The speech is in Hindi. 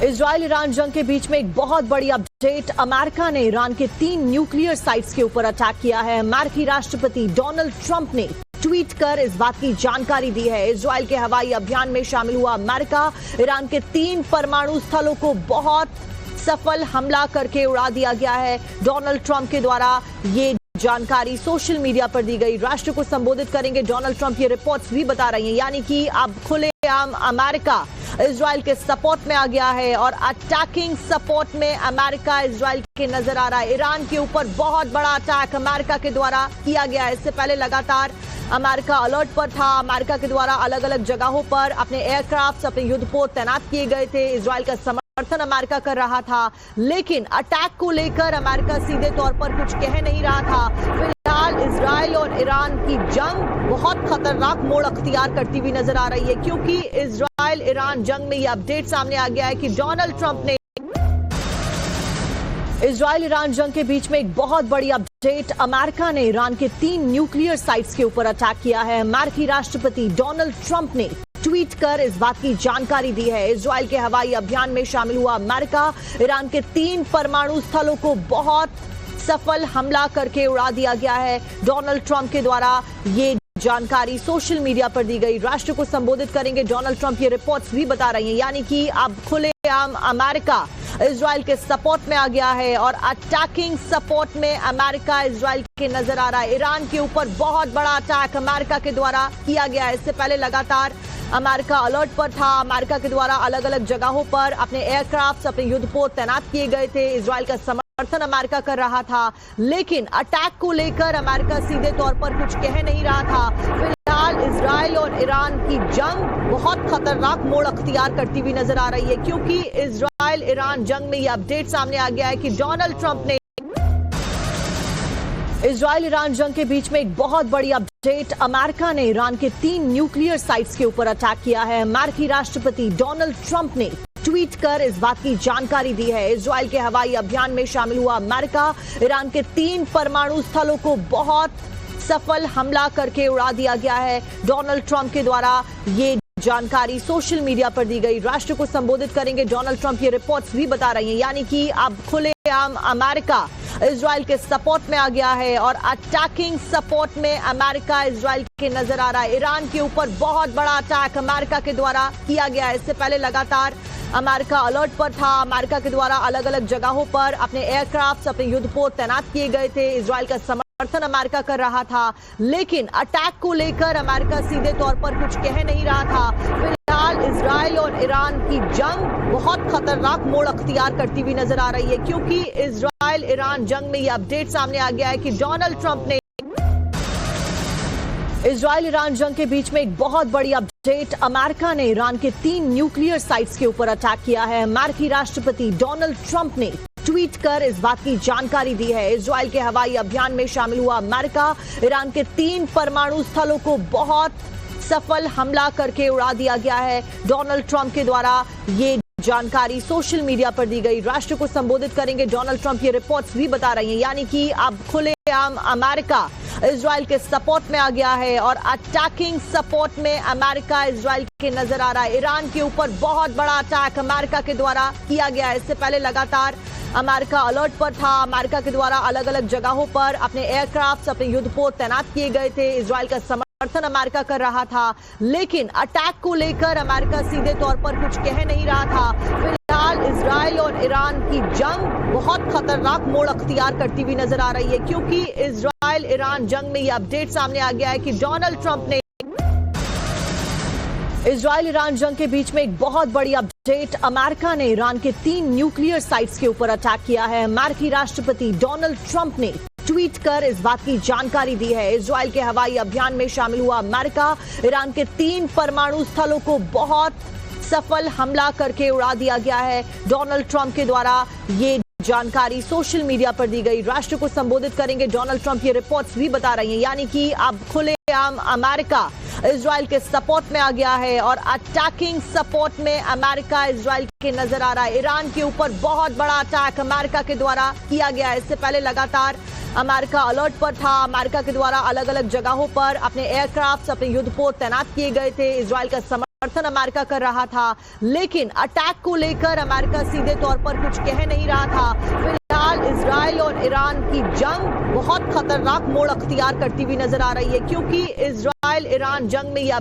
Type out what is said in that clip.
इजराइल ईरान जंग के बीच में एक बहुत बड़ी अपडेट। अमेरिका ने ईरान के 3 न्यूक्लियर साइट्स के ऊपर अटैक किया है। अमेरिकी राष्ट्रपति डोनाल्ड ट्रंप ने ट्वीट कर इस बात की जानकारी दी है। इजराइल के हवाई अभियान में शामिल हुआ अमेरिका ईरान के 3 परमाणु स्थलों को बहुत सफल हमला करके उड़ा दिया गया है। डोनाल्ड ट्रंप के द्वारा ये जानकारी सोशल मीडिया पर दी गई। राष्ट्र को संबोधित करेंगे डोनाल्ड ट्रंप, ये रिपोर्ट्स भी बता रही हैं, यानी कि अब खुलेआम अमेरिका इजराइल के सपोर्ट में आ गया है और अटैकिंग सपोर्ट में अमेरिका इजराइल के नजर आ रहा है। ईरान के ऊपर बहुत बड़ा अटैक अमेरिका के द्वारा किया गया है। इससे पहले लगातार अमेरिका अलर्ट पर था। अमेरिका के द्वारा अलग अलग जगहों पर अपने एयरक्राफ्ट, अपने युद्धपोत तैनात किए गए थे। इजराइल का समर्थन अमेरिका कर रहा था, लेकिन अटैक को लेकर अमेरिका सीधे तौर पर कुछ कह नहीं रहा था। फिलहाल इजराइल और ईरान की जंग बहुत खतरनाक मोड़ अख्तियार करती हुई नजर आ रही है, क्योंकि इजराइल ईरान जंग में यह अपडेट सामने आ गया है कि डोनाल्ड ट्रंप ने इजराइल ईरान जंग के बीच में एक बहुत बड़ी अपडेट। अमेरिका ने ईरान के 3 न्यूक्लियर साइट्स के ऊपर अटैक किया है। अमेरिकी राष्ट्रपति डोनाल्ड ट्रंप ने ट्वीट कर इस बात की जानकारी दी है। इजराइल के हवाई अभियान में शामिल हुआ अमेरिका ईरान के 3 परमाणु स्थलों को बहुत सफल हमला करके उड़ा दिया गया है। डोनाल्ड ट्रंप के द्वारा ये जानकारी सोशल मीडिया पर दी गई। राष्ट्र को संबोधित करेंगे डोनाल्ड ट्रंप, ये रिपोर्ट्स भी बता रही हैं, यानी कि अब खुलेआम अमेरिका इजराइल के सपोर्ट में आ गया है और अटैकिंग सपोर्ट में अमेरिका इजराइल के नजर आ रहा है। ईरान के ऊपर बहुत बड़ा अटैक अमेरिका के द्वारा किया गया है। इससे पहले लगातार अमेरिका अलर्ट पर था। अमेरिका के द्वारा अलग अलग जगहों पर अपने एयरक्राफ्ट, अपने युद्धपोत तैनात किए गए थे। इजराइल का समर्थन अमेरिका कर रहा था, लेकिन अटैक को लेकर अमेरिका सीधे तौर पर कुछ कह नहीं रहा था। फिलहाल इजराइल और ईरान की जंग बहुत खतरनाक मोड़ अख्तियार करती हुई नजर आ रही है, क्योंकि इजराइल ईरान जंग में यह अपडेट सामने आ गया है कि डोनाल्ड ट्रंप ने इजराइल ईरान जंग के बीच में एक बहुत बड़ी अपडेट। अमेरिका ने ईरान के 3 न्यूक्लियर साइट्स के ऊपर अटैक किया है। अमेरिकी राष्ट्रपति डोनाल्ड ट्रंप ने ट्वीट कर इस बात की जानकारी दी है। इजराइल के हवाई अभियान में शामिल हुआ अमेरिका ईरान के 3 परमाणु स्थलों को बहुत सफल हमला करके उड़ा दिया गया है। डोनाल्ड ट्रंप के द्वारा ये जानकारी सोशल मीडिया पर दी गई। राष्ट्र को संबोधित करेंगे डोनाल्ड ट्रंप, ये रिपोर्ट्स भी बता रही हैं, यानी कि अब खुलेआम अमेरिका इजराइल के सपोर्ट में आ गया है और अटैकिंग सपोर्ट में अमेरिका इजराइल के नजर आ रहा है। ईरान के ऊपर बहुत बड़ा अटैक अमेरिका के द्वारा किया गया है। इससे पहले लगातार अमेरिका अलर्ट पर था। अमेरिका के द्वारा अलग अलग जगहों पर अपने एयरक्राफ्ट, अपने युद्धपोत तैनात किए गए थे। इजराइल का समर्थन अमेरिका कर रहा था, लेकिन अटैक को लेकर अमेरिका सीधे तौर पर कुछ कह नहीं रहा था। फिलहाल इजराइल और ईरान की जंग बहुत खतरनाक मोड़ अख्तियार करती हुई नजर आ रही है, क्योंकि इजराइल ईरान जंग में यह अपडेट सामने आ गया है कि डोनाल्ड ट्रंप ने इजराइल ईरान जंग के बीच में एक बहुत बड़ी अपडेट। अमेरिका ने ईरान के 3 न्यूक्लियर साइट्स के ऊपर अटैक किया है। अमेरिकी राष्ट्रपति डोनाल्ड ट्रंप ने ट्वीट कर इस बात की जानकारी दी है। इजराइल के हवाई अभियान में शामिल हुआ अमेरिका ईरान के 3 परमाणु स्थलों को बहुत सफल हमला करके उड़ा दिया गया है। डोनाल्ड ट्रंप के द्वारा ये जानकारी सोशल मीडिया पर दी गई। राष्ट्र को संबोधित करेंगे डोनाल्ड ट्रंप, ये रिपोर्ट्स भी बता रही हैं, यानी कि अब खुलेआम अमेरिका इजराइल के सपोर्ट में आ गया है और अटैकिंग सपोर्ट में अमेरिका इजराइल के नजर आ रहा है। ईरान के ऊपर बहुत बड़ा अटैक अमेरिका के द्वारा किया गया है। इससे पहले लगातार अमेरिका अलर्ट पर था। अमेरिका के द्वारा अलग अलग जगहों पर अपने एयरक्राफ्ट, अपने युद्धपोत तैनात किए गए थे। इजराइल का समर्थन अमेरिका कर रहा था, लेकिन अटैक को लेकर अमेरिका सीधे तौर पर कुछ कह नहीं रहा था। फिलहाल इजराइल और ईरान की जंग बहुत खतरनाक मोड़ अख्तियार करती हुई नजर आ रही है, क्योंकि इजराइल ईरान जंग में यह अपडेट सामने आ गया है कि डोनाल्ड ट्रंप ने इजराइल ईरान जंग के बीच में एक बहुत बड़ी अपडेट। अमेरिका ने ईरान के 3 न्यूक्लियर साइट्स के ऊपर अटैक किया है। अमेरिकी राष्ट्रपति डोनाल्ड ट्रंप ने ट्वीट कर इस बात की जानकारी दी है। इजराइल के हवाई अभियान में शामिल हुआ अमेरिका ईरान के 3 परमाणु स्थलों को बहुत सफल हमला करके उड़ा दिया गया है। डोनाल्ड ट्रंप के द्वारा ये जानकारी सोशल मीडिया पर दी गई। राष्ट्र को संबोधित करेंगे डोनाल्ड ट्रंप, ये रिपोर्ट्स भी बता रही हैं, यानी कि अब खुलेआम अमेरिका इजराइल के सपोर्ट में आ गया है और अटैकिंग सपोर्ट में अमेरिका इजराइल के नजर आ रहा है। ईरान के ऊपर बहुत बड़ा अटैक अमेरिका के द्वारा किया गया है। इससे पहले लगातार अमेरिका अलर्ट पर था। अमेरिका के द्वारा अलग अलग जगहों पर अपने एयरक्राफ्ट, अपने युद्धपोत तैनात किए गए थे। इजराइल का समर्थन अमेरिका कर रहा था, लेकिन अटैक को लेकर अमेरिका सीधे तौर पर कुछ कह नहीं रहा था। फिलहाल इजराइल और ईरान की जंग बहुत खतरनाक मोड़ अख्तियार करती हुई नजर आ रही है, क्योंकि इजराइल ईरान जंग में यह